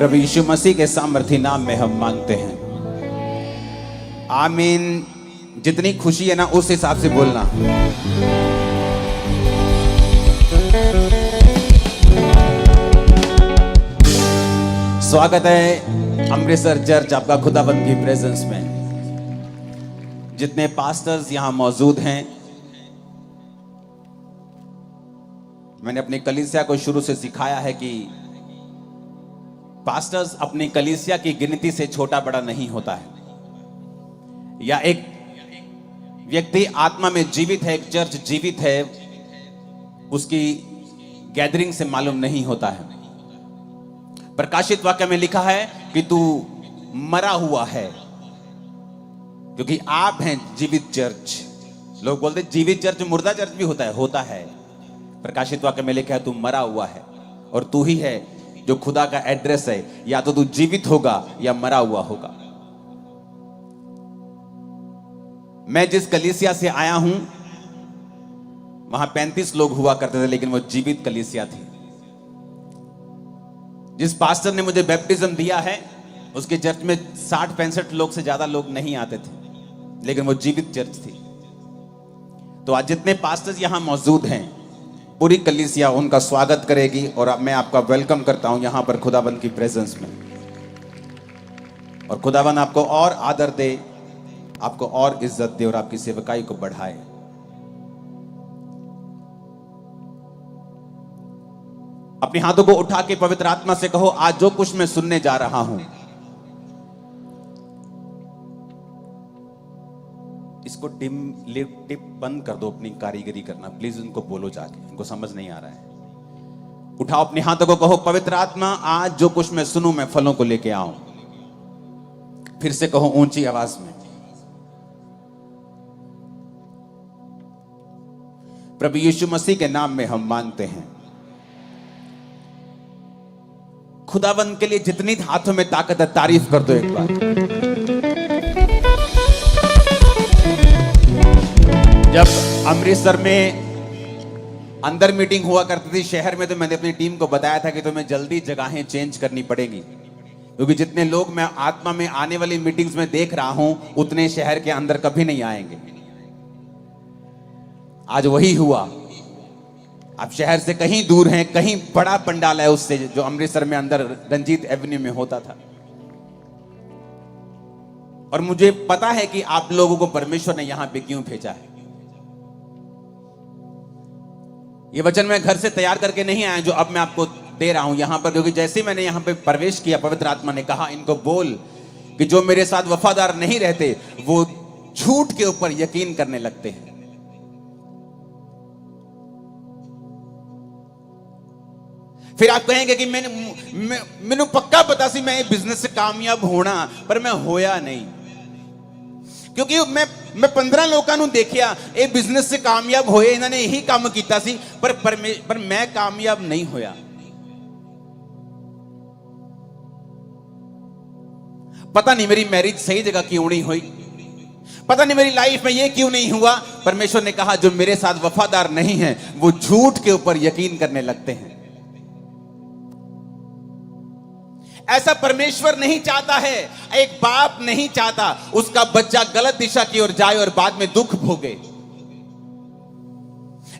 प्रभु यीशु मसीह के सामर्थी नाम में हम मांगते हैं, आमीन। जितनी खुशी है ना उस हिसाब से बोलना। स्वागत है अमृतसर चर्च आपका खुदावंद की प्रेजेंस में। जितने पास्टर्स यहां मौजूद हैं, मैंने अपनी कलीसिया को शुरू से सिखाया है कि पास्टर्स अपनी कलीसिया की गिनती से छोटा बड़ा नहीं होता है, या एक व्यक्ति आत्मा में जीवित है, एक चर्च जीवित है, उसकी गैदरिंग से मालूम नहीं होता है। प्रकाशित वाक्य में लिखा है कि तू मरा हुआ है, क्योंकि आप हैं जीवित चर्च। लोग बोलते जीवित चर्च, मुर्दा चर्च भी होता है। प्रकाशित वाक्य में लिखा है तू मरा हुआ है, और तू ही है जो खुदा का एड्रेस है। या तो तू जीवित होगा या मरा हुआ होगा। मैं जिस कलीसिया से आया हूं वहां 35 लोग हुआ करते थे, लेकिन वो जीवित कलीसिया थी। जिस पास्टर ने मुझे बैप्टिज्म दिया है उसके चर्च में 60-65 लोग से ज्यादा लोग नहीं आते थे, लेकिन वो जीवित चर्च थी। तो आज जितने पास्टर्स यहां मौजूद हैं, पूरी कलीसिया उनका स्वागत करेगी, और अब मैं आपका वेलकम करता हूं यहां पर खुदावंद की प्रेजेंस में। और खुदावंद आपको और आदर दे, आपको और इज्जत दे, और आपकी सेवकाई को बढ़ाए। अपने हाथों को उठा के पवित्र आत्मा से कहो, आज जो कुछ मैं सुनने जा रहा हूं, इसको टिप बंद कर दो। अपनी कारीगरी करना प्लीज, उनको बोलो जाके, इनको समझ नहीं आ रहा है। उठाओ अपने हाथों को, कहो पवित्र आत्मा आज जो कुछ मैं सुनूं मैं फलों को लेके आऊं। फिर से कहो ऊंची आवाज में, प्रभु यीशु मसीह के नाम में हम मांगते हैं। खुदावंद के लिए जितनी हाथों में ताकत है तारीफ कर दो एक बार। जब अमृतसर में अंदर मीटिंग हुआ करती थी शहर में, तो मैंने अपनी टीम को बताया था कि तुम्हें जल्दी जगहें चेंज करनी पड़ेगी, क्योंकि जितने लोग मैं आत्मा में आने वाली मीटिंग्स में देख रहा हूं उतने शहर के अंदर कभी नहीं आएंगे। आज वही हुआ। आप शहर से कहीं दूर हैं, कहीं बड़ा पंडाल है उससे जो अमृतसर में अंदर रंजीत एवेन्यू में होता था। और मुझे पता है कि आप लोगों को परमेश्वर ने यहां पे क्यों भेजा है। ये वचन मैं घर से तैयार करके नहीं आया जो अब मैं आपको दे रहा हूं यहां पर, क्योंकि जैसे ही मैंने यहां पे प्रवेश किया, पवित्र आत्मा ने कहा इनको बोल कि जो मेरे साथ वफादार नहीं रहते वो झूठ के ऊपर यकीन करने लगते हैं। फिर आप कहेंगे कि मैंने पक्का पता सी मैं बिजनेस से कामयाब होना, पर मैं होया नहीं, क्योंकि मैं 15 लोगों को देखिया ये बिजनेस से कामयाब होए, इन्होंने यही काम किया सी, पर मैं कामयाब नहीं होया। पता नहीं मेरी मैरिज सही जगह क्यों नहीं हुई, पता नहीं मेरी लाइफ में ये क्यों नहीं हुआ। परमेश्वर ने कहा जो मेरे साथ वफादार नहीं है वो झूठ के ऊपर यकीन करने लगते हैं। ऐसा परमेश्वर नहीं चाहता है। एक बाप नहीं चाहता उसका बच्चा गलत दिशा की ओर जाए और बाद में दुख भोगे।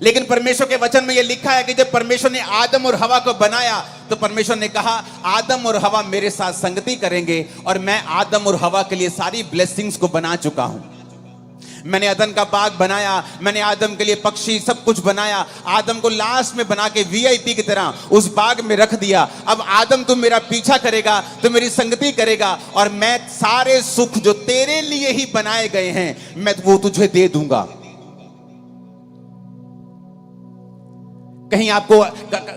लेकिन परमेश्वर के वचन में यह लिखा है कि जब परमेश्वर ने आदम और हवा को बनाया तो परमेश्वर ने कहा आदम और हवा मेरे साथ संगति करेंगे, और मैं आदम और हवा के लिए सारी ब्लेसिंग्स को बना चुका हूं। मैंने अदन का बाग बनाया, मैंने आदम के लिए पक्षी सब कुछ बनाया, आदम को लास्ट में बना के वीआईपी की तरह उस बाग में रख दिया। अब आदम तुम मेरा पीछा करेगा, तुम मेरी संगति करेगा, और मैं सारे सुख जो तेरे लिए ही बनाए गए हैं मैं वो तुझे दे दूंगा। कहीं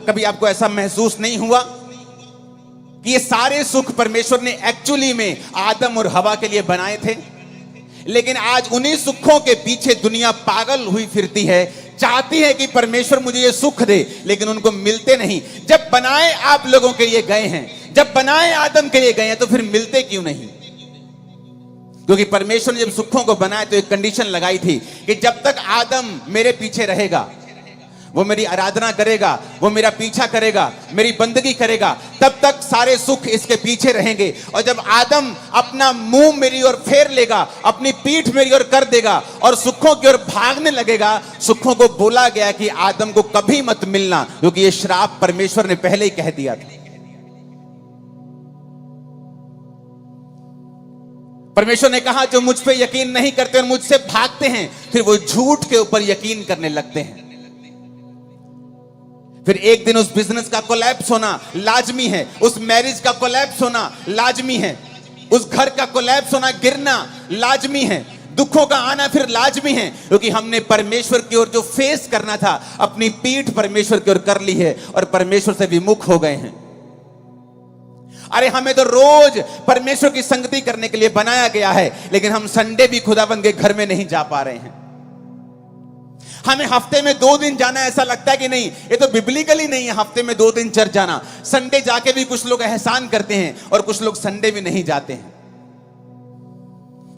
कभी आपको ऐसा महसूस नहीं हुआ कि ये सारे सुख परमेश्वर ने एक्चुअली में आदम और हवा के लिए बनाए थे? लेकिन आज उन्हीं सुखों के पीछे दुनिया पागल हुई फिरती है, चाहती है कि परमेश्वर मुझे ये सुख दे, लेकिन उनको मिलते नहीं। जब बनाए आप लोगों के लिए गए हैं, जब बनाए आदम के लिए गए हैं, तो फिर मिलते क्यों नहीं? क्योंकि परमेश्वर ने जब सुखों को बनाया तो एक कंडीशन लगाई थी कि जब तक आदम मेरे पीछे रहेगा, वो मेरी आराधना करेगा, वो मेरा पीछा करेगा, मेरी बंदगी करेगा, तब तक सारे सुख इसके पीछे रहेंगे। और जब आदम अपना मुंह मेरी ओर फेर लेगा, अपनी पीठ मेरी ओर कर देगा और सुखों की ओर भागने लगेगा, सुखों को बोला गया कि आदम को कभी मत मिलना, क्योंकि ये श्राप परमेश्वर ने पहले ही कह दिया था। परमेश्वर ने कहा जो मुझ पे यकीन नहीं करते और मुझसे भागते हैं, फिर वो झूठ के ऊपर यकीन करने लगते हैं। फिर एक दिन उस बिजनेस का कोलैप्स होना लाजमी है, उस मैरिज का कोलैप्स होना लाजमी है, उस घर का कोलैप्स होना, गिरना लाजमी है, दुखों का आना फिर लाजमी है, क्योंकि हमने परमेश्वर की ओर जो फेस करना था, अपनी पीठ परमेश्वर की ओर कर ली है और परमेश्वर से विमुख हो गए हैं। अरे हमें तो रोज परमेश्वर की संगति करने के लिए बनाया गया है, लेकिन हम संडे भी खुदावंद के घर में नहीं जा पा रहे हैं। हमें हफ्ते में 2 दिन जाना ऐसा लगता है कि नहीं, ये तो बिब्लिकली नहीं है हफ्ते में 2 दिन चर्च जाना। संडे जाके भी कुछ लोग एहसान करते हैं और कुछ लोग संडे भी नहीं जाते हैं।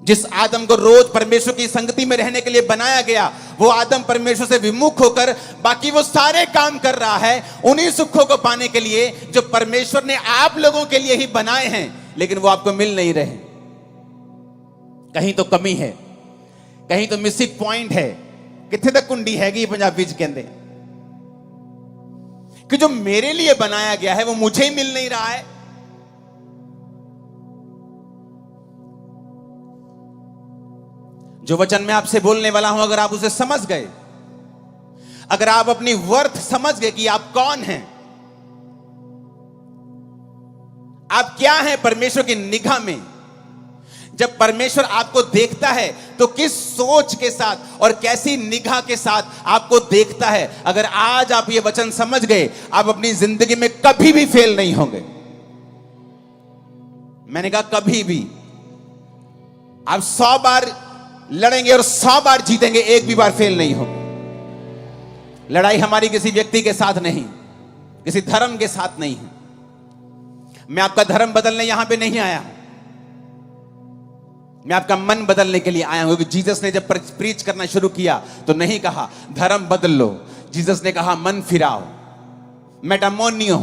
जिस आदम को रोज परमेश्वर की संगति में रहने के लिए बनाया गया, वो आदम परमेश्वर से विमुख होकर बाकी वो सारे काम कर रहा है उन्हीं सुखों को पाने के लिए जो परमेश्वर ने आप लोगों के लिए ही बनाए हैं, लेकिन वो आपको मिल नहीं रहे। कहीं तो कमी है, कहीं तो मिसिंग पॉइंट है। कितने तक कुंडी हैगी पंजाबी च कहंदे कि जो मेरे लिए बनाया गया है वो मुझे ही मिल नहीं रहा है। जो वचन मैं आपसे बोलने वाला हूं, अगर आप उसे समझ गए, अगर आप अपनी वर्थ समझ गए कि आप कौन हैं, आप क्या हैं परमेश्वर की निगाह में, जब परमेश्वर आपको देखता है तो किस सोच के साथ और कैसी निगाह के साथ आपको देखता है, अगर आज आप ये वचन समझ गए, आप अपनी जिंदगी में कभी भी फेल नहीं होंगे। मैंने कहा कभी भी। आप 100 बार लड़ेंगे और 100 बार जीतेंगे, एक भी बार फेल नहीं होंगे। लड़ाई हमारी किसी व्यक्ति के साथ नहीं, किसी धर्म के साथ नहीं है। मैं आपका धर्म बदलने यहां पे नहीं आया, मैं आपका मन बदलने के लिए आया हूं। क्योंकि जीसस ने जब प्रीच करना शुरू किया तो नहीं कहा धर्म बदल लो, जीसस ने कहा मन फिराओ, मेटामोनियो,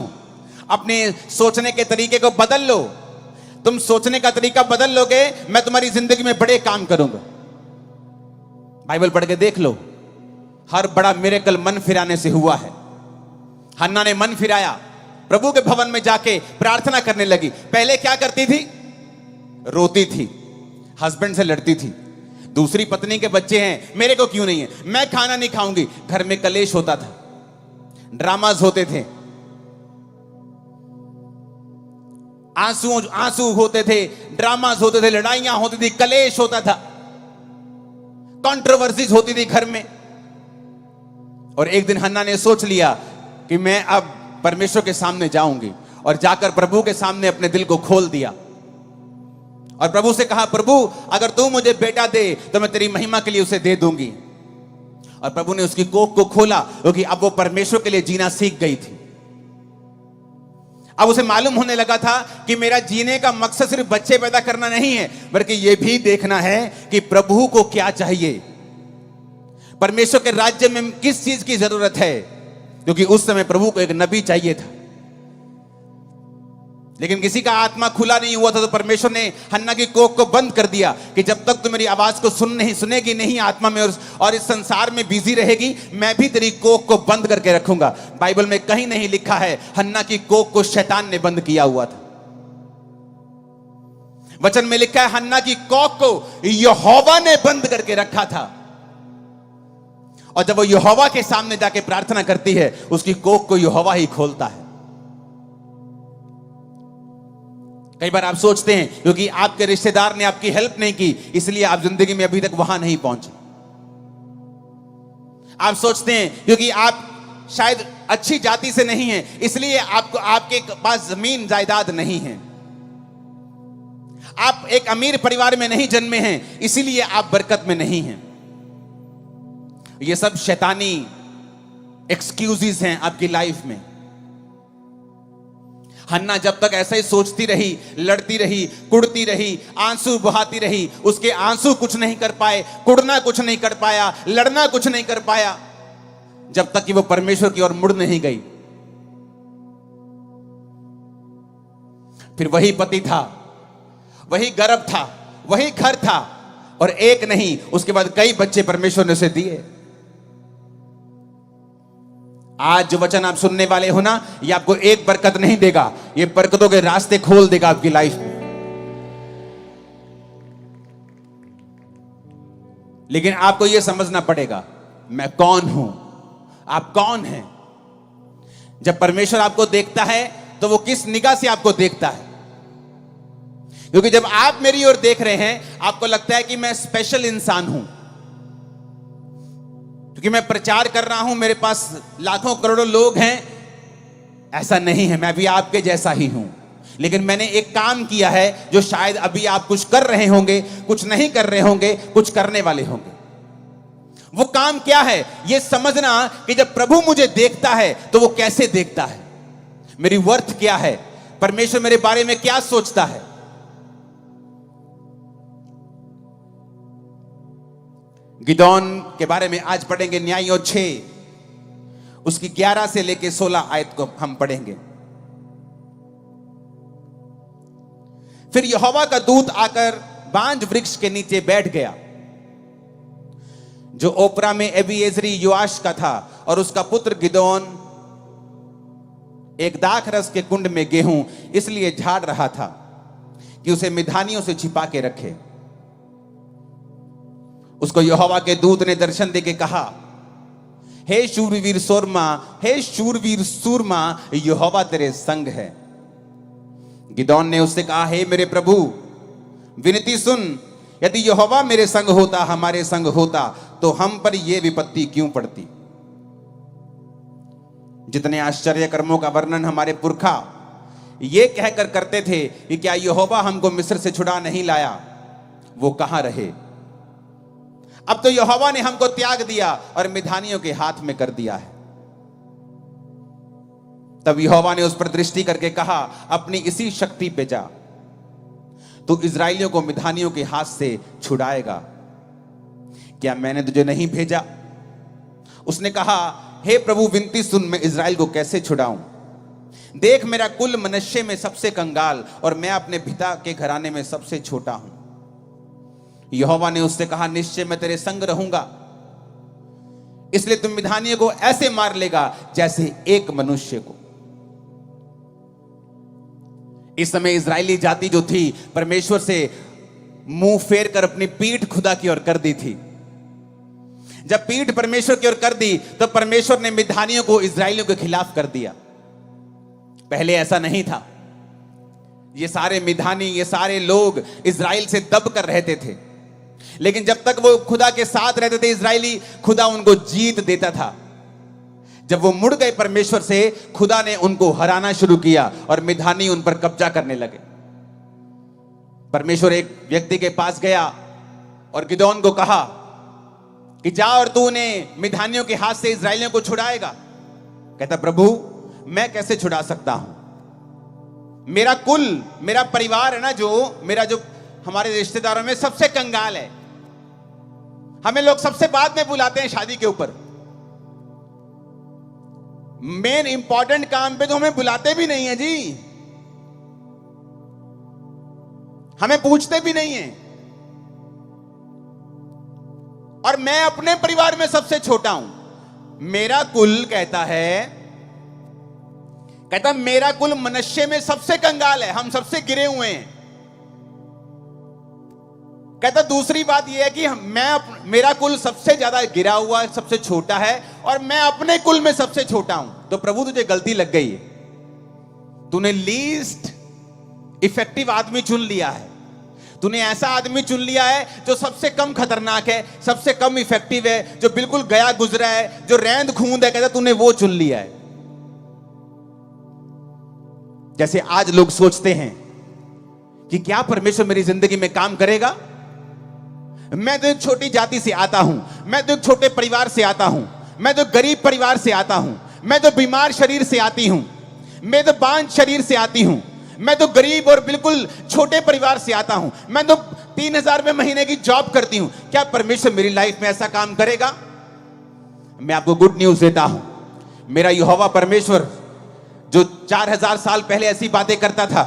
अपने सोचने के तरीके को बदल लो। तुम सोचने का तरीका बदल लोगे, मैं तुम्हारी जिंदगी में बड़े काम करूंगा। बाइबल पढ़ के देख लो, हर बड़ा मिरेकल मन फिराने से हुआ है। हन्ना ने मन फिराया, प्रभु के भवन में जाके प्रार्थना करने लगी। पहले क्या करती थी? रोती थी, हस्बैंड से लड़ती थी, दूसरी पत्नी के बच्चे हैं, मेरे को क्यों नहीं है, मैं खाना नहीं खाऊंगी। घर में कलेश होता था, ड्रामाज होते थे, आंसू होते थे, ड्रामाज होते थे, लड़ाइयां होती थी, कलेश होता था, कंट्रोवर्सीज होती थी घर में। और एक दिन हन्ना ने सोच लिया कि मैं अब परमेश्वर के सामने जाऊंगी, और जाकर प्रभु के सामने अपने दिल को खोल दिया और प्रभु से कहा, प्रभु अगर तू मुझे बेटा दे तो मैं तेरी महिमा के लिए उसे दे दूंगी। और प्रभु ने उसकी कोख को खोला, क्योंकि अब वो परमेश्वर के लिए जीना सीख गई थी। अब उसे मालूम होने लगा था कि मेरा जीने का मकसद सिर्फ बच्चे पैदा करना नहीं है, बल्कि यह भी देखना है कि प्रभु को क्या चाहिए, परमेश्वर के राज्य में किस चीज की जरूरत है। क्योंकि उस समय प्रभु को एक नबी चाहिए था, लेकिन किसी का आत्मा खुला नहीं हुआ था। तो परमेश्वर ने हन्ना की कोख को बंद कर दिया कि जब तक तू मेरी आवाज को सुनेगी नहीं आत्मा में और इस संसार में बिजी रहेगी, मैं भी तेरी कोख को बंद करके रखूंगा। बाइबल में कहीं नहीं लिखा है हन्ना की कोख को शैतान ने बंद किया हुआ था। वचन में लिखा है हन्ना की कोख को यहोवा ने बंद करके रखा था। और जब वो यहोवा के सामने जाके प्रार्थना करती है, उसकी कोख को यहोवा ही खोलता है। कई बार आप सोचते हैं क्योंकि आपके रिश्तेदार ने आपकी हेल्प नहीं की, इसलिए आप जिंदगी में अभी तक वहां नहीं पहुंचे। आप सोचते हैं क्योंकि आप शायद अच्छी जाति से नहीं हैं, इसलिए आपके पास जमीन जायदाद नहीं है। आप एक अमीर परिवार में नहीं जन्मे हैं, इसीलिए आप बरकत में नहीं हैं। ये सब शैतानी एक्सक्यूजेस हैं आपकी लाइफ में। हन्ना जब तक ऐसा ही सोचती रही, लड़ती रही, कुड़ती रही, आंसू बहाती रही, उसके आंसू कुछ नहीं कर पाए, कुड़ना कुछ नहीं कर पाया, लड़ना कुछ नहीं कर पाया। जब तक कि वो परमेश्वर की ओर मुड़ नहीं गई। फिर वही पति था, वही गर्भ था, वही घर था, और एक नहीं, उसके बाद कई बच्चे परमेश्वर ने उसे दिए। आज जो वचन आप सुनने वाले हो ना, ये आपको एक बरकत नहीं देगा, ये बरकतों के रास्ते खोल देगा आपकी लाइफ में। लेकिन आपको यह समझना पड़ेगा, मैं कौन हूं, आप कौन हैं। जब परमेश्वर आपको देखता है तो वो किस निगाह से आपको देखता है? क्योंकि जब आप मेरी ओर देख रहे हैं, आपको लगता है कि मैं स्पेशल इंसान हूं, क्योंकि मैं प्रचार कर रहा हूं, मेरे पास लाखों करोड़ों लोग हैं। ऐसा नहीं है, मैं भी आपके जैसा ही हूं, लेकिन मैंने एक काम किया है जो शायद अभी आप कुछ कर रहे होंगे, कुछ नहीं कर रहे होंगे, कुछ करने वाले होंगे। वो काम क्या है? ये समझना कि जब प्रभु मुझे देखता है तो वो कैसे देखता है, मेरी वर्थ क्या है, परमेश्वर मेरे बारे में क्या सोचता है। गिदोन के बारे में आज पढ़ेंगे, न्यायियों 6 उसकी 11 से लेकर 16 आयत को हम पढ़ेंगे। फिर यहोवा का दूत आकर बांज वृक्ष के नीचे बैठ गया, जो ओपरा में एबीएजरी योआश का था, और उसका पुत्र गिदोन एक दाख रस के कुंड में गेहूं इसलिए झाड़ रहा था कि उसे मिधानियों से छिपा के रखे। उसको यहोवा के दूत ने दर्शन देके कहा, हे शूरवीर सूरमा, हे शूरवीर सूरमा, यहोवा तेरे संग है। गिदोन ने उससे कहा, हे मेरे प्रभु, विनती सुन, यदि यहोवा मेरे संग होता, हमारे संग होता, तो हम पर यह विपत्ति क्यों पड़ती। जितने आश्चर्य कर्मों का वर्णन हमारे पुरखा ये कहकर करते थे कि क्या यहोवा हमको मिस्र से छुड़ा नहीं लाया, वो कहां रहे। अब तो यहोवा ने हमको त्याग दिया और मिधानियों के हाथ में कर दिया है। तब यहोवा ने उस पर दृष्टि करके कहा, अपनी इसी शक्ति पे जा, तू इजराइलियों को मिधानियों के हाथ से छुड़ाएगा। क्या मैंने तुझे नहीं भेजा? उसने कहा, हे प्रभु, विनती सुन, मैं इजराइल को कैसे छुड़ाऊं। देख, मेरा कुल मनुष्य में सबसे कंगाल, और मैं अपने पिता के घराने में सबसे छोटा हूं। यहोवा ने उससे कहा, निश्चय मैं तेरे संग रहूंगा, इसलिए तुम मिधानियों को ऐसे मार लेगा जैसे एक मनुष्य को। इस समय इजरायली जाति जो थी, परमेश्वर से मुंह फेर कर अपनी पीठ खुदा की ओर कर दी थी। जब पीठ परमेश्वर की ओर कर दी तो परमेश्वर ने मिधानियों को इजरायलियों के खिलाफ कर दिया। पहले ऐसा नहीं था। ये सारे मिधानी, ये सारे लोग इजराइल से दब कर रहते थे, लेकिन जब तक वो खुदा के साथ रहते थे इजरायली, खुदा उनको जीत देता था। जब वो मुड़ गए परमेश्वर से, खुदा ने उनको हराना शुरू किया और मिधानी उन पर कब्जा करने लगे। परमेश्वर एक व्यक्ति के पास गया और गिदोन को कहा कि जा और तू उन्हें मिधानियों के हाथ से इजरायलियों को छुड़ाएगा। कहता, प्रभु, मैं कैसे छुड़ा सकता हूं, मेरा कुल, मेरा परिवार है ना, जो हमारे रिश्तेदारों में सबसे कंगाल है। हमें लोग सबसे बाद में बुलाते हैं शादी के ऊपर, मेन इंपॉर्टेंट काम पे तो हमें बुलाते भी नहीं है जी, हमें पूछते भी नहीं है। और मैं अपने परिवार में सबसे छोटा हूं। मेरा कुल कहता मेरा कुल मनुष्य में सबसे कंगाल है, हम सबसे गिरे हुए हैं। कहता, दूसरी बात यह है कि मेरा कुल सबसे ज्यादा गिरा हुआ है, सबसे छोटा है, और मैं अपने कुल में सबसे छोटा हूं। तो प्रभु, तुझे गलती लग गई है, तूने लीस्ट इफेक्टिव आदमी चुन लिया है। तूने ऐसा आदमी चुन लिया है जो सबसे कम खतरनाक है, सबसे कम इफेक्टिव है, जो बिल्कुल गया गुजरा है, जो रैंद खूंद है। कहता, तूने वो चुन लिया है। जैसे आज लोग सोचते हैं कि क्या परमेश्वर मेरी जिंदगी में काम करेगा। मैं तो एक छोटी जाति से आता हूं, मैं तो एक छोटे परिवार से आता हूं, मैं तो गरीब परिवार से आता हूं, मैं तो बीमार शरीर से आती हूं, मैं तो बांझ शरीर से आती हूं, मैं तो गरीब और बिल्कुल छोटे परिवार से आता हूं, मैं तो 3,000 रुपए महीने की जॉब करती हूं। क्या परमेश्वर मेरी लाइफ में ऐसा काम करेगा? मैं आपको गुड न्यूज देता हूं। मेरा यहोवा परमेश्वर जो 4000 साल पहले ऐसी बातें करता था,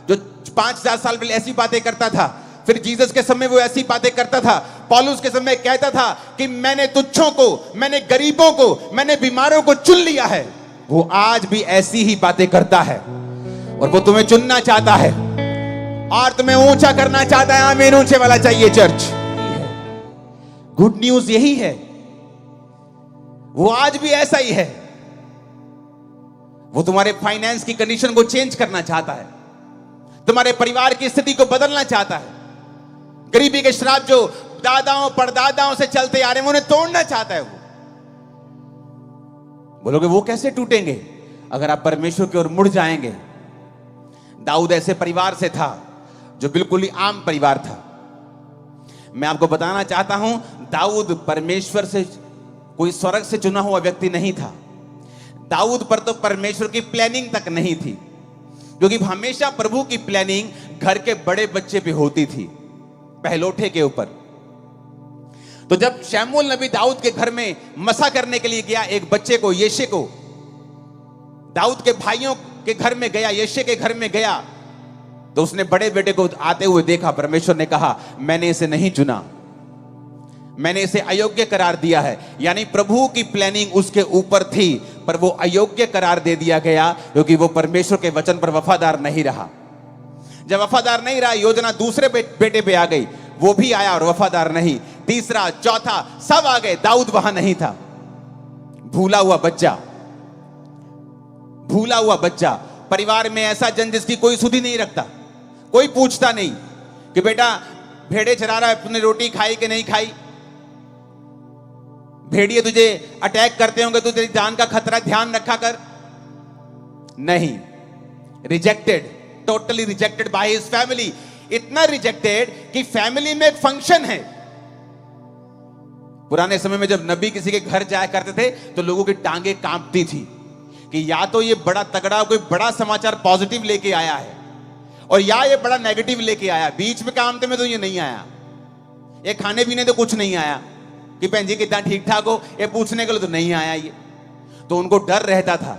जो 5000 साल पहले ऐसी बातें करता था, फिर जीसस के समय वो ऐसी बातें करता था, पौलुस के समय कहता था कि मैंने तुच्छों को, मैंने गरीबों को, मैंने बीमारों को चुन लिया है, वो आज भी ऐसी ही बातें करता है और वो तुम्हें चुनना चाहता है और तुम्हें ऊंचा करना चाहता है। आमीन, ऊंचे वाला चाहिए चर्च। गुड न्यूज यही है, वो आज भी ऐसा ही है। वो तुम्हारे फाइनेंस की कंडीशन को चेंज करना चाहता है, तुम्हारे परिवार की स्थिति को बदलना चाहता है। गरीबी के श्राप जो दादाओं परदादाओं से चलते आ रहे हैं, उन्हें तोड़ना चाहता है। वो बोलोगे वो कैसे टूटेंगे? अगर आप परमेश्वर की ओर मुड़ जाएंगे। दाऊद ऐसे परिवार से था जो बिल्कुल ही आम परिवार था। मैं आपको बताना चाहता हूं, दाऊद परमेश्वर से, कोई स्वर्ग से चुना हुआ व्यक्ति नहीं था। दाऊद पर तो परमेश्वर की प्लानिंग तक नहीं थी, क्योंकि हमेशा प्रभु की प्लानिंग घर के बड़े बच्चे पे होती थी, पहलोठे के ऊपर। तो जब शमूएल नबी दाऊद के घर में मसा करने के लिए गया, एक बच्चे को, यिशै को, दाऊद के भाइयों के घर में गया, यिशै के घर में गया, तो उसने बड़े बेटे को आते हुए देखा। परमेश्वर ने कहा मैंने इसे नहीं चुना, मैंने इसे अयोग्य करार दिया है। यानी प्रभु की प्लानिंग उसके ऊपर थी, पर वो अयोग्य करार दे दिया गया क्योंकि वो परमेश्वर के वचन पर वफादार नहीं रहा। जब वफादार नहीं रहा, योजना दूसरे बेटे पे आ गई, वो भी आया और वफादार नहीं। तीसरा, चौथा, सब आ गए, दाऊद वहां नहीं था। भूला हुआ बच्चा, भूला हुआ बच्चा। परिवार में ऐसा जन जिसकी कोई सुधि नहीं रखता, कोई पूछता नहीं कि बेटा भेड़े चरा रहा है, तुमने रोटी खाई कि नहीं खाई, भेड़िए तुझे अटैक करते होंगे तो तेरी जान का खतरा, ध्यान रखा कर। नहीं, rejected, totally rejected by his family. इतना रिजेक्टेड कि फैमिली में एक फंक्शन है। पुराने समय में जब नबी किसी के घर जाया करते थे तो लोगों की टांगे कांपती थी कि या तो ये बड़ा तगड़ा कोई बड़ा समाचार पॉजिटिव लेके आया है, और या ये बड़ा नेगेटिव लेके आया। बीच में काम में तो ये नहीं आया, ये खाने पीने तो कुछ नहीं आया कि बहन जी कितना ठीक ठाक हो, ये पूछने के लिए तो नहीं आया ये। तो उनको डर रहता था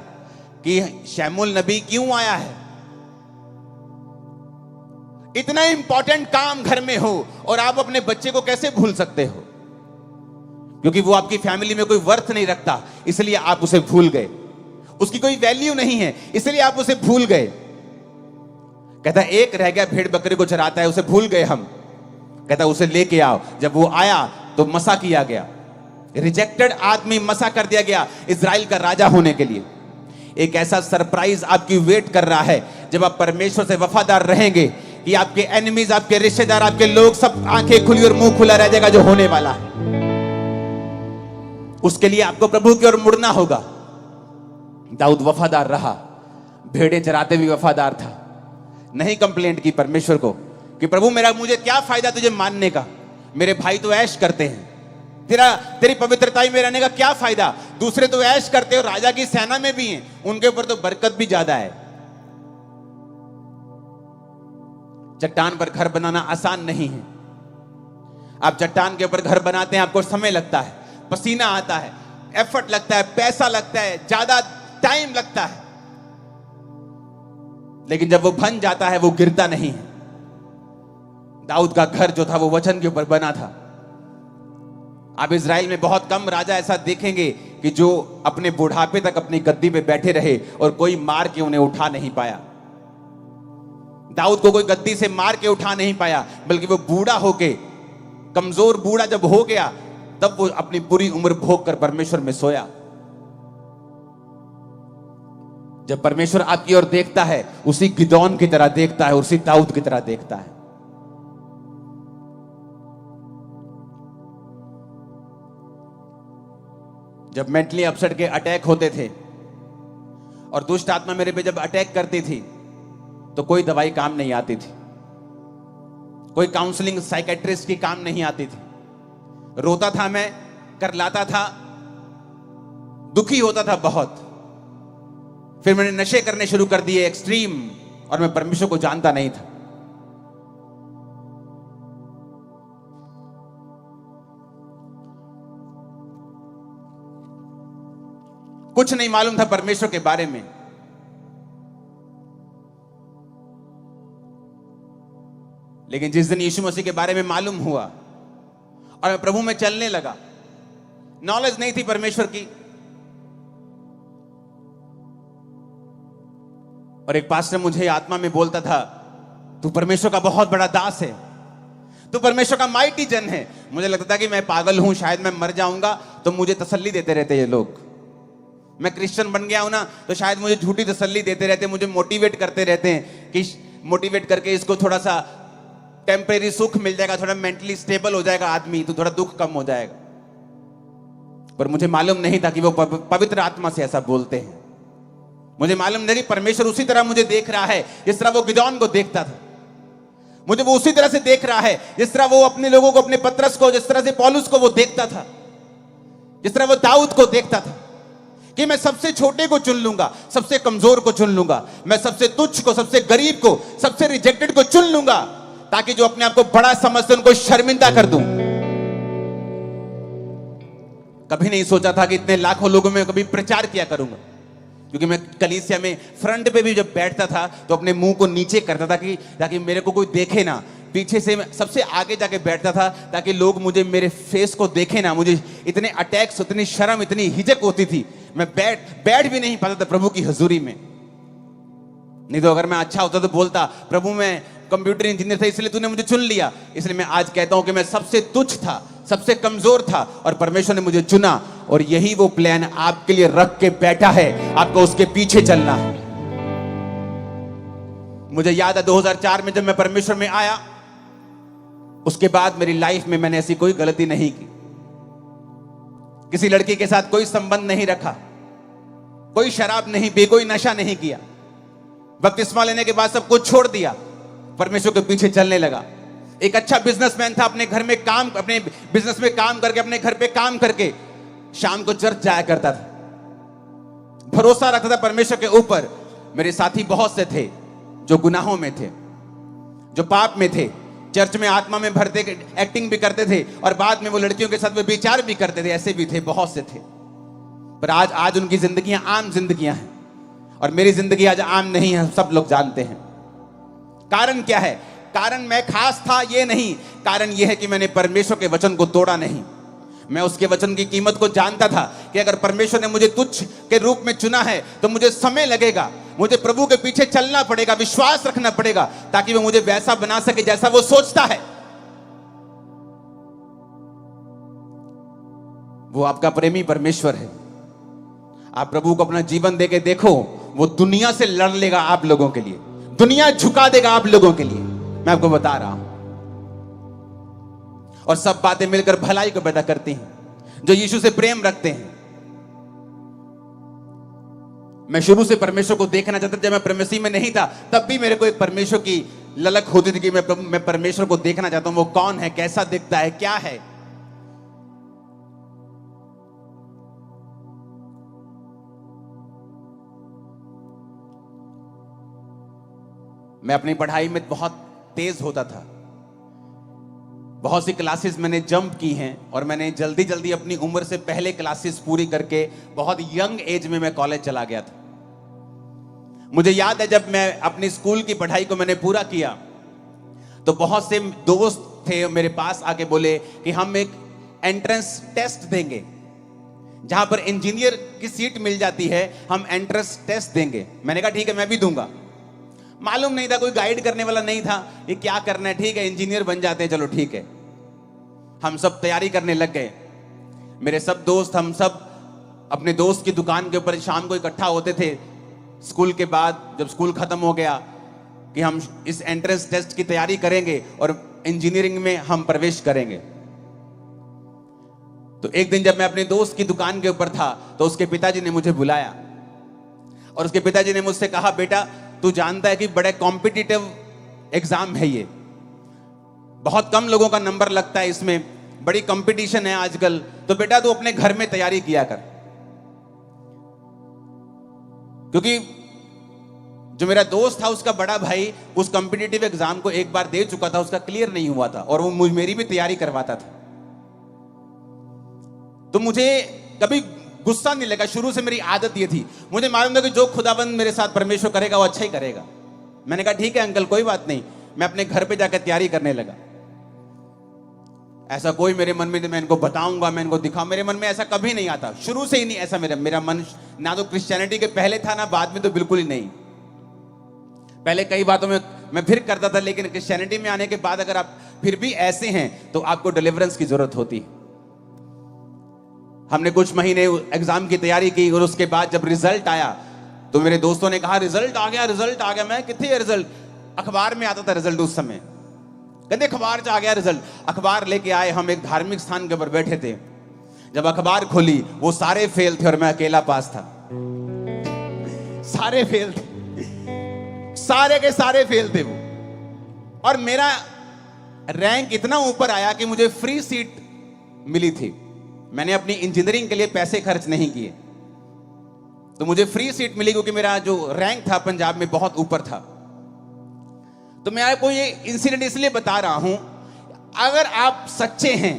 कि शमूएल नबी क्यों आया है। इतना इंपॉर्टेंट काम घर में हो और आप अपने बच्चे को कैसे भूल सकते हो? क्योंकि वो आपकी फैमिली में कोई वर्थ नहीं रखता, इसलिए आप उसे भूल गए। उसकी कोई वैल्यू नहीं है, इसलिए आप उसे भूल गए। कहता एक रह गया, भेड़ बकरी को चराता है, उसे भूल गए हम। कहता उसे लेके आओ। जब वो आया तो मसा किया गया, रिजेक्टेड आदमी मसा कर दिया गया इजराइल का राजा होने के लिए। एक ऐसा सरप्राइज आपकी वेट कर रहा है जब आप परमेश्वर से वफादार रहेंगे कि आपके एनिमीज, आपके रिश्तेदार, आपके लोग सब आंखें खुली और मुंह खुला रह जाएगा, जो होने वाला है। उसके लिए आपको प्रभु की ओर मुड़ना होगा। दाऊद वफादार रहा, भेड़े चराते भी वफादार था, नहीं कंप्लेंट की परमेश्वर को कि प्रभु मुझे क्या फायदा तुझे मानने का, मेरे भाई तो ऐश करते हैं, तेरी पवित्रता में रहने का क्या फायदा, दूसरे तो ऐश करते हो, राजा की सेना में भी हैं, उनके ऊपर तो बरकत भी ज्यादा है। चट्टान पर घर बनाना आसान नहीं है। आप चट्टान के ऊपर घर बनाते हैं, आपको समय लगता है, पसीना आता है, एफर्ट लगता है, पैसा लगता है, ज्यादा टाइम लगता है, लेकिन जब वो बन जाता है वो गिरता नहीं है। दाऊद का घर जो था वो वचन के ऊपर बना था। आप इजराइल में बहुत कम राजा ऐसा देखेंगे कि जो अपने बुढ़ापे तक अपनी गद्दी पे बैठे रहे और कोई मार के उन्हें उठा नहीं पाया। दाऊद को कोई गद्दी से मार के उठा नहीं पाया, बल्कि वो बूढ़ा होके, कमजोर बूढ़ा जब हो गया, तब वो अपनी पूरी उम्र भोग कर परमेश्वर में सोया। जब परमेश्वर आपकी ओर देखता है, उसी गिदोन की तरह देखता है, उसी दाऊद की तरह देखता है। जब मेंटली अपसेट के अटैक होते थे और दुष्ट आत्मा मेरे पे जब अटैक करती थी, तो कोई दवाई काम नहीं आती थी, कोई काउंसलिंग साइकेट्रिस्ट की काम नहीं आती थी। रोता था मैं, करलाता था, दुखी होता था बहुत। फिर मैंने नशे करने शुरू कर दिए एक्सट्रीम, और मैं परमेश्वर को जानता नहीं था। कुछ नहीं मालूम था परमेश्वर के बारे में। लेकिन जिस दिन यीशु मसीह के बारे में मालूम हुआ और मैं प्रभु में चलने लगा, नॉलेज नहीं थी परमेश्वर की। और एक पास्टर मुझे आत्मा में बोलता था, तू परमेश्वर का बहुत बड़ा दास है, तू परमेश्वर का माइटी जन है। मुझे लगता था कि मैं पागल हूं, शायद मैं मर जाऊंगा। तो मुझे तसल्ली देते रहते ये लोग। मैं क्रिश्चियन बन गया हूं ना, तो शायद मुझे झूठी तसल्ली देते रहते, मुझे मोटिवेट करते रहते हैं कि मोटिवेट करके इसको थोड़ा सा टेम्परेरी सुख मिल जाएगा, थोड़ा मेंटली स्टेबल हो जाएगा आदमी, तो थोड़ा दुख कम हो जाएगा। पर मुझे मालूम नहीं था कि वो पवित्र आत्मा से ऐसा बोलते हैं। मुझे मालूम नहीं, परमेश्वर उसी तरह मुझे देख रहा है जिस तरह वो गिदोन को देखता था। मुझे वो उसी तरह से देख रहा है जिस तरह वो अपने लोगों को, अपने पतरस को, जिस तरह से पौलुस को वो देखता था, जिस तरह वो दाऊद को देखता था कि मैं सबसे छोटे को चुन लूंगा, सबसे कमजोर को चुन लूंगा, मैं सबसे तुच्छ को, सबसे गरीब को, सबसे रिजेक्टेड को चुन लूंगा, ताकि जो अपने आप को बड़ा समझते उनको शर्मिंदा कर दूं। कभी नहीं सोचा था कि इतने लाखों लोगों में कभी प्रचार किया करूंगा, क्योंकि मैं कलीसिया में फ्रंट पे भी जब बैठता था तो अपने मुंह को नीचे करता था कि ताकि मेरे को कोई देखे ना। पीछे से मैं सबसे आगे जाके बैठता था ताकि लोग मुझे, मेरे फेस को देखे ना। मुझे इतने अटैक्स, इतनी शर्म, इतनी हिचक होती थी, मैं बैठ भी नहीं पाता था प्रभु की हजूरी में। नहीं तो अगर मैं अच्छा होता तो बोलता, प्रभु मैं कंप्यूटर इंजीनियर था इसलिए तूने मुझे चुन लिया। इसलिए मैं आज कहता हूं कि मैं सबसे तुच्छ था, सबसे कमजोर था, और परमेश्वर ने मुझे चुना। और यही वो प्लान आपके लिए रख के बैठा है, आपको उसके पीछे चलना है। मुझे याद है 2004 में जब मैं परमेश्वर में आया, उसके बाद मेरी लाइफ में मैंने ऐसी कोई गलती नहीं की। किसी लड़की के साथ कोई संबंध नहीं रखा, कोई शराब नहीं पी, कोई नशा नहीं किया। बपतिस्मा लेने के बाद सब कुछ छोड़ दिया, परमेश्वर के पीछे चलने लगा। एक अच्छा बिजनेसमैन था, अपने घर में काम, अपने बिजनेस में काम करके, अपने घर पे काम करके शाम को चर्च जाया करता था। भरोसा रखता था परमेश्वर के ऊपर। मेरे साथी बहुत से थे जो गुनाहों में थे, जो पाप में थे, चर्च में आत्मा में भरते, एक्टिंग भी करते थे, और बाद में वो लड़कियों के साथ विचार भी करते थे। ऐसे भी थे, बहुत से थे। पर आज उनकी जिंदगियां आम जिंदगियां हैं, और मेरी जिंदगी आज आम नहीं है, सब लोग जानते हैं। कारण क्या है? कारण मैं खास था ये नहीं, कारण यह है कि मैंने परमेश्वर के वचन को तोड़ा नहीं। मैं उसके वचन की कीमत को जानता था कि अगर परमेश्वर ने मुझे तुच्छ के रूप में चुना है तो मुझे समय लगेगा, मुझे प्रभु के पीछे चलना पड़ेगा, विश्वास रखना पड़ेगा, ताकि वो मुझे वैसा बना सके जैसा वो सोचता है। वो आपका प्रेमी परमेश्वर है। आप प्रभु को अपना जीवन देके देखो, वो दुनिया से लड़ लेगा आप लोगों के लिए, दुनिया झुका देगा आप लोगों के लिए, मैं आपको बता रहा हूं। और सब बातें मिलकर भलाई को पैदा करती हैं जो यीशु से प्रेम रखते हैं। मैं शुरू से परमेश्वर को देखना चाहता था। जब मैं मसीह में नहीं था तब भी मेरे को एक परमेश्वर की ललक होती थी कि मैं परमेश्वर को देखना चाहता हूं, वो कौन है, कैसा दिखता है, क्या है। मैं अपनी पढ़ाई में बहुत तेज होता था। बहुत सी क्लासेस मैंने जंप की हैं, और मैंने जल्दी जल्दी अपनी उम्र से पहले क्लासेस पूरी करके बहुत यंग एज में मैं कॉलेज चला गया था। मुझे याद है जब मैं अपनी स्कूल की पढ़ाई को मैंने पूरा किया तो बहुत से दोस्त थे मेरे पास आके बोले कि हम एक एंट्रेंस टेस्ट देंगे, जहां पर इंजीनियर की सीट मिल जाती है, हम एंट्रेंस टेस्ट देंगे। मैंने कहा ठीक है, मैं भी दूंगा। मालूम नहीं था, कोई गाइड करने वाला नहीं था, ये क्या करना है, ठीक है इंजीनियर बन जाते हैं, चलो ठीक है। हम सब तैयारी करने लग गए। मेरे सब दोस्त, हम सब अपने दोस्त की दुकान के ऊपर शाम को इकट्ठा होते थे स्कूल के बाद, जब स्कूल खत्म हो गया, कि हम इस एंट्रेंस टेस्ट की तैयारी करेंगे और इंजीनियरिंग में हम प्रवेश करेंगे। तो एक दिन जब मैं अपने दोस्त की दुकान के ऊपर था तो उसके पिताजी ने मुझे बुलाया, और उसके पिताजी ने मुझसे कहा, बेटा तू जानता है कि बड़े कॉम्पिटिटिव एग्जाम है ये, बहुत कम लोगों का नंबर लगता है इसमें, बड़ी कंपटीशन है आजकल, तो बेटा तू अपने घर में तैयारी किया कर। क्योंकि जो मेरा दोस्त था उसका बड़ा भाई उस कॉम्पिटिटिव एग्जाम को एक बार दे चुका था, उसका क्लियर नहीं हुआ था, और वो मेरी भी तैयारी करवाता था। तो मुझे कभी गुस्सा नहीं लगा। शुरू से मेरी आदत ये थी, मुझे मालूम था कि जो खुदाबंद मेरे साथ परमेश्वर करेगा वो अच्छा ही करेगा। मैंने कहा ठीक है अंकल, कोई बात नहीं। मैं अपने घर पे जाकर तैयारी करने लगा। ऐसा कोई मेरे मन में मैं इनको बताऊंगा, मैं इनको दिखाऊं, मेरे मन में ऐसा कभी नहीं आता, शुरू से ही नहीं ऐसा। मेरा मन ना तो क्रिश्चियनिटी के पहले था ना बाद में, तो बिल्कुल ही नहीं। पहले कई बातों में मैं फिर करता था, लेकिन क्रिश्चियनिटी में आने के बाद अगर आप फिर भी ऐसे हैं तो आपको डिलीवरेंस की जरूरत होती है। हमने कुछ महीने एग्जाम की तैयारी की और उसके बाद जब रिजल्ट आया तो मेरे दोस्तों ने कहा रिजल्ट आ गया, रिजल्ट आ गया। मैं कितने है रिजल्ट? अखबार में आता था रिजल्ट उस समय, कहते अखबार से आ गया रिजल्ट। अखबार लेके आए, हम एक धार्मिक स्थान के ऊपर बैठे थे। जब अखबार खोली वो सारे फेल थे और मैं अकेला पास था। सारे फेल थे, सारे के सारे फेल थे वो। और मेरा रैंक इतना ऊपर आया कि मुझे फ्री सीट मिली थी। मैंने अपनी इंजीनियरिंग के लिए पैसे खर्च नहीं किए, तो मुझे फ्री सीट मिली क्योंकि मेरा जो रैंक था पंजाब में बहुत ऊपर था। तो मैं आपको ये इंसिडेंट इसलिए बता रहा हूं, अगर आप सच्चे हैं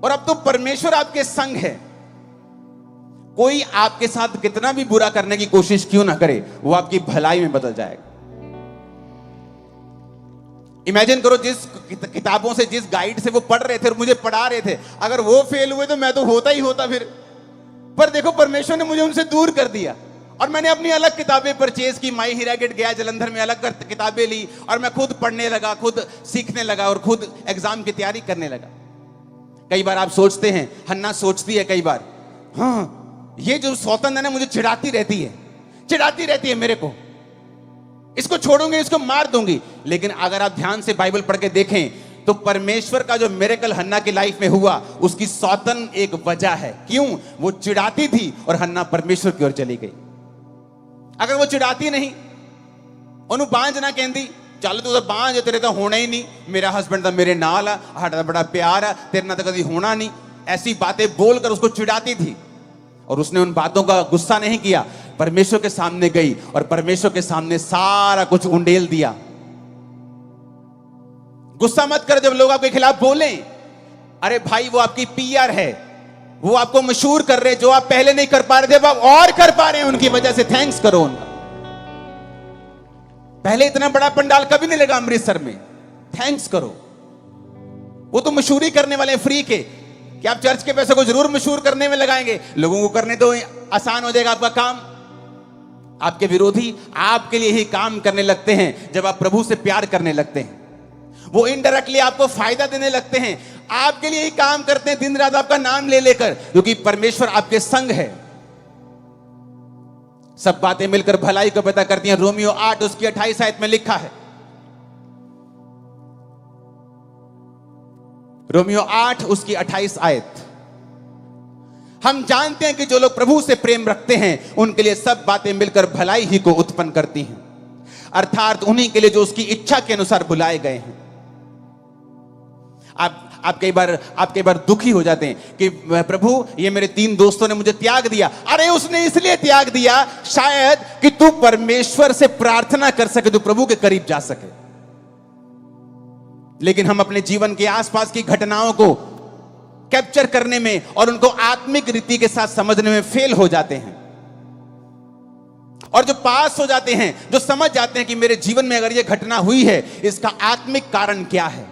और अब तो परमेश्वर आपके संग है, कोई आपके साथ कितना भी बुरा करने की कोशिश क्यों ना करे, वो आपकी भलाई में बदल जाएगा। इमेजिन करो, जिस किताबों से, जिस गाइड से वो पढ़ रहे थे और मुझे पढ़ा रहे थे, अगर वो फेल हुए तो मैं तो होता ही होता फिर। पर देखो परमेश्वर ने मुझे उनसे दूर कर दिया और मैंने अपनी अलग किताबें परचेज की। माई हीरा गेट गया जलंधर में, अलग किताबें ली और मैं खुद पढ़ने लगा, खुद सीखने लगा और खुद एग्जाम की तैयारी करने लगा। कई बार आप सोचते हैं, हन्ना सोचती है कई बार, हाँ ये जो सौतन है ना मुझे चिढ़ाती रहती है मेरे को, इसको छोड़ूंगी, इसको मार दूंगी। लेकिन अगर आप ध्यान से बाइबल पढ़ के देखें तो परमेश्वर का जो मिरेकल हन्ना की लाइफ में हुआ, उसकी सौतन एक वजह है। क्यों? वो चिढ़ाती थी और हन्ना परमेश्वर की ओर चली गई। अगर वो चिढ़ाती नहीं, ओनू बांझ ना कहती, चल तू तो बांझ है, तेरे तो होना ही नहीं, मेरा हस्बैंड तो मेरे नाल है, साडा बड़ा प्यार है, तेरे ना तो कभी होना नहीं, ऐसी बातें बोलकर उसको चिढ़ाती थी। और उसने उन बातों का गुस्सा नहीं किया, परमेश्वर के सामने गई और परमेश्वर के सामने सारा कुछ उंडेल दिया। गुस्सा मत कर जब लोग आपके खिलाफ बोलें। अरे भाई, वो आपकी पीआर है, वो आपको मशहूर कर रहे, जो आप पहले नहीं कर पा रहे थे अब और कर पा रहे हैं, उनकी वजह से थैंक्स करो उनका। पहले इतना बड़ा पंडाल कभी नहीं लगा अमृतसर में, थैंक्स करो। वो तो मशहूरी करने वाले फ्री के, कि आप चर्च के पैसे को जरूर मशहूर करने में लगाएंगे, लोगों को करने तो आसान हो जाएगा आपका काम। आपके विरोधी आपके लिए ही काम करने लगते हैं जब आप प्रभु से प्यार करने लगते हैं। वो इनडायरेक्टली आपको फायदा देने लगते हैं, आपके लिए ही काम करते हैं दिन रात आपका नाम ले लेकर, क्योंकि परमेश्वर आपके संग है। सब बातें मिलकर भलाई को पैदा करती हैं। रोमियो 8 उसकी 28 आयत में लिखा है, रोमियो 8 उसकी 28 आयत, हम जानते हैं कि जो लोग प्रभु से प्रेम रखते हैं उनके लिए सब बातें मिलकर भलाई ही को उत्पन्न करती हैं, अर्थात उन्हीं के लिए जो उसकी इच्छा के अनुसार बुलाए गए हैं। आप कई बार दुखी हो जाते हैं कि प्रभु ये मेरे 3 दोस्तों ने मुझे त्याग दिया। अरे उसने इसलिए त्याग दिया शायद कि तू परमेश्वर से प्रार्थना कर सके, तू प्रभु के करीब जा सके। लेकिन हम अपने जीवन के आसपास की घटनाओं को कैप्चर करने में और उनको आत्मिक रीति के साथ समझने में फेल हो जाते हैं, और जो पास हो जाते हैं, जो समझ जाते हैं कि मेरे जीवन में अगर यह घटना हुई है, इसका आत्मिक कारण क्या है।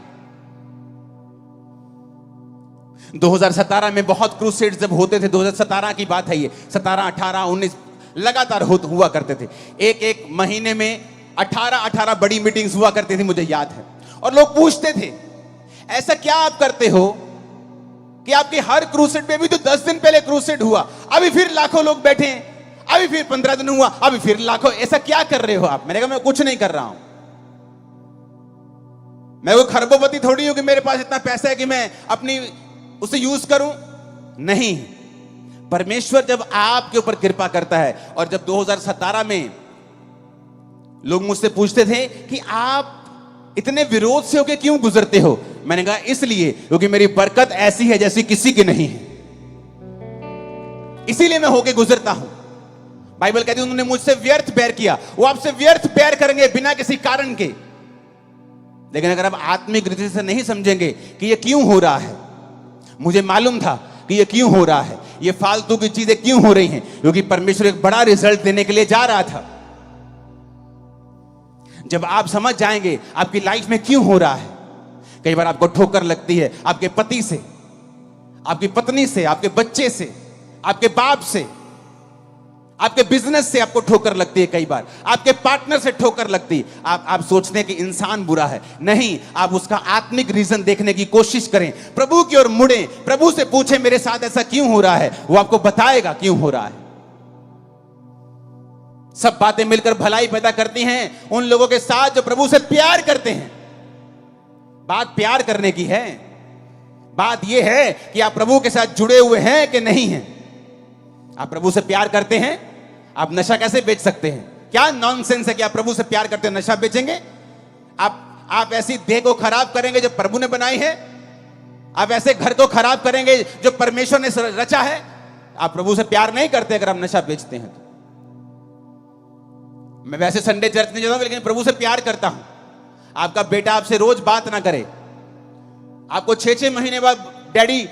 2017 में बहुत क्रूसेड्स जब होते थे, 2017 की बात है ये, 17, 18, 19 लगातार हुआ करते थे। एक महीने में 18 बड़ी मीटिंग्स हुआ करती थी, मुझे याद है। और लोग पूछते थे ऐसा क्या आप करते हो कि आपके हर क्रूसेड में भी तो 10 दिन पहले क्रूसेड हुआ, अभी फिर लाखों लोग बैठे हैं, अभी फिर 15 दिन हुआ, अभी फिर लाखों, ऐसा क्या कर रहे हो आप? मैंने कहा मैं कुछ नहीं कर रहा हूं, मैं वो खरबोपति थोड़ी हूं कि मेरे पास इतना पैसा है कि मैं अपनी उसे यूज करूं। नहीं, परमेश्वर जब आपके ऊपर कृपा करता है। और जब 2017 में लोग मुझसे पूछते थे कि आप इतने विरोध से होके क्यों गुजरते हो, मैंने कहा इसलिए क्योंकि मेरी बरकत ऐसी है जैसी किसी की नहीं है, इसीलिए मैं होके गुजरता हूं। बाइबल कहती है उन्होंने मुझसे व्यर्थ बैर किया, वो आपसे व्यर्थ बैर करेंगे बिना किसी कारण के। लेकिन अगर आप आत्मिक रीति से नहीं समझेंगे कि ये क्यों हो रहा है, मुझे मालूम था कि ये क्यों हो रहा है, ये फालतू की चीजें क्यों हो रही हैं? क्योंकि परमेश्वर एक बड़ा रिजल्ट देने के लिए जा रहा था। जब आप समझ जाएंगे आपकी लाइफ में क्यों हो रहा है, कई बार आपको ठोकर लगती है आपके पति से, आपकी पत्नी से, आपके बच्चे से, आपके बाप से, आपके बिजनेस से आपको ठोकर लगती है, कई बार आपके पार्टनर से ठोकर लगती है। आप सोचते हैं कि इंसान बुरा है, नहीं, आप उसका आत्मिक रीजन देखने की कोशिश करें, प्रभु की ओर मुड़े, प्रभु से पूछें मेरे साथ ऐसा क्यों हो रहा है, वो आपको बताएगा क्यों हो रहा है। सब बातें मिलकर भलाई पैदा करती हैं उन लोगों के साथ जो प्रभु से प्यार करते हैं। बात प्यार करने की है, बात यह है कि आप प्रभु के साथ जुड़े हुए हैं कि नहीं हैं। आप प्रभु से प्यार करते हैं, आप नशा कैसे बेच सकते हैं? क्या नॉनसेंस है कि आप प्रभु से प्यार करते हैं नशा बेचेंगे? आप ऐसी देह को खराब करेंगे जो प्रभु ने बनाई है? आप ऐसे घर को खराब करेंगे जो परमेश्वर ने रचा है? आप प्रभु से प्यार नहीं करते अगर आप नशा बेचते हैं तो। मैं वैसे संडे चर्च नहीं जाता हूं, लेकिन प्रभु से प्यार करता हूं। आपका बेटा आपसे रोज बात ना करे, आपको 6-6 महीने बाद डैडी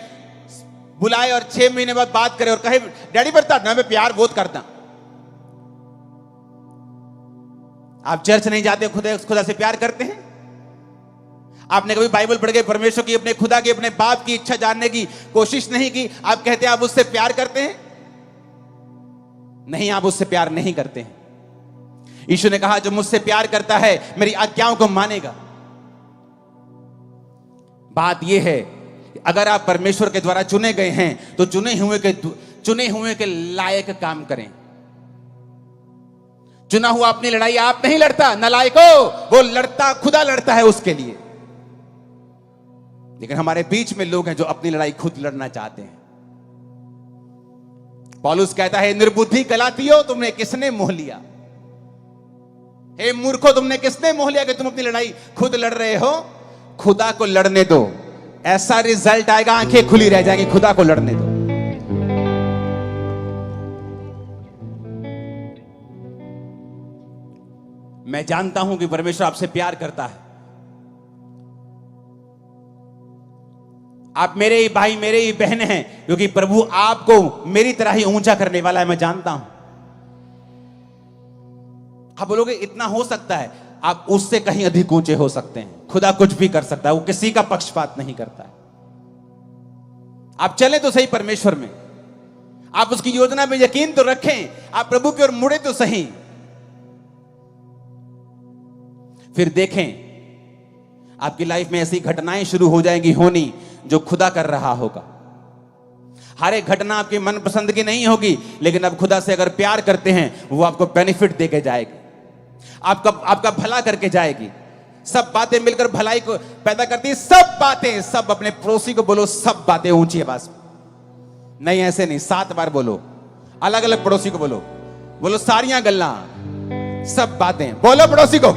बुलाए और 6 महीने बाद बात करे और कहे डैडी बता ना मैं प्यार बहुत करता। आप चर्च नहीं जाते, खुदा से प्यार करते हैं? आपने कभी बाइबल पढ़ के परमेश्वर की, अपने खुदा की, अपने बाप की इच्छा जानने की कोशिश नहीं की? आप कहते हैं आप उससे प्यार करते हैं? नहीं, आप उससे प्यार नहीं करते हैं। यीशु ने कहा जो मुझसे प्यार करता है मेरी आज्ञाओं को मानेगा। बात यह है अगर आप परमेश्वर के द्वारा चुने गए हैं तो चुने हुए के लायक काम करें। चुना हुआ अपनी लड़ाई आप नहीं लड़ता, नालायको, वो लड़ता, खुदा लड़ता है उसके लिए। लेकिन हमारे बीच में लोग हैं जो अपनी लड़ाई खुद लड़ना चाहते हैं। पौलुस कहता है निर्बुद्धि गलातियों, तुमने किसने मोह लिया? हे मूर्खो, तुमने किसने मोह लिया कि तुम अपनी लड़ाई खुद लड़ रहे हो? खुदा को लड़ने दो, ऐसा रिजल्ट आएगा, आंखें खुली रह जाएंगी। खुदा को लड़ने दो। मैं जानता हूं कि परमेश्वर आपसे प्यार करता है। आप मेरे ही भाई, मेरे ही बहन हैं, क्योंकि प्रभु आपको मेरी तरह ही ऊंचा करने वाला है। मैं जानता हूं। आप बोलोगे इतना हो सकता है, आप उससे कहीं अधिक ऊंचे हो सकते हैं। खुदा कुछ भी कर सकता है, वो किसी का पक्षपात नहीं करता है। आप चले तो सही परमेश्वर में, आप उसकी योजना में यकीन तो रखें, आप प्रभु की ओर मुड़े तो सही। फिर देखें आपकी लाइफ में ऐसी घटनाएं शुरू हो जाएंगी होनी जो खुदा कर रहा होगा। हर एक घटना आपकी मनपसंद की नहीं होगी, लेकिन आप खुदा से अगर प्यार करते हैं वो आपको बेनिफिट देके जाएगी, आपका भला करके जाएगी। सब बातें मिलकर भलाई को पैदा करती है। सब बातें, सब अपने पड़ोसी को बोलो, सब बातें ऊंची आवाज में नहीं, ऐसे नहीं, 7 बार बोलो, अलग अलग पड़ोसी को बोलो सारियां गल्ला, सब बातें बोलो पड़ोसी को।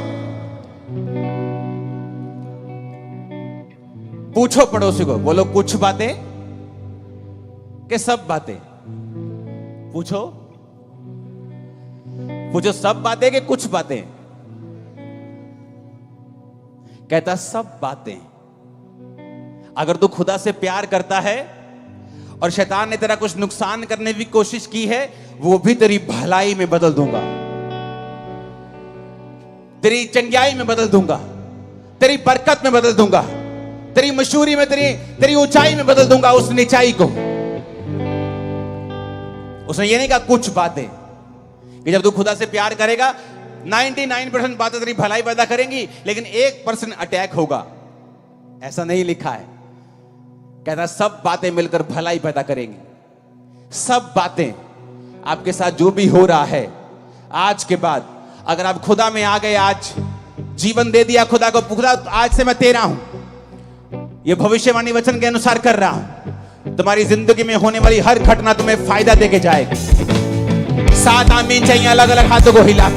पूछो पड़ोसी को, बोलो कुछ बातें कि सब बातें? पूछो सब बातें कि कुछ बातें? कहता सब बातें। अगर तू खुदा से प्यार करता है और शैतान ने तेरा कुछ नुकसान करने की कोशिश की है, वो भी तेरी भलाई में बदल दूंगा, तेरी चंगियाई में बदल दूंगा, तेरी बरकत में बदल दूंगा, तेरी मशहूरी में, तेरी ऊंचाई में बदल दूंगा उस नीचाई को। उसने ये नहीं कहा कुछ बातें, कि जब तू खुदा से प्यार करेगा 99% बातें तेरी भलाई पैदा करेंगी, लेकिन 1% अटैक होगा। ऐसा नहीं लिखा है। कहता सब बातें मिलकर भलाई पैदा करेंगी। सब बातें आपके साथ जो भी हो रहा है आज के बाद, अगर आप खुदा में आ गए, आज जीवन दे दिया खुदा को, खुदा आज से मैं तेरा हूं, ये भविष्यवाणी वचन के अनुसार कर रहा हूं, तुम्हारी जिंदगी में होने वाली हर घटना तुम्हें फायदा देके जाएगी। 7 आमीन चाहिए अलग अलग हाथों को हिला।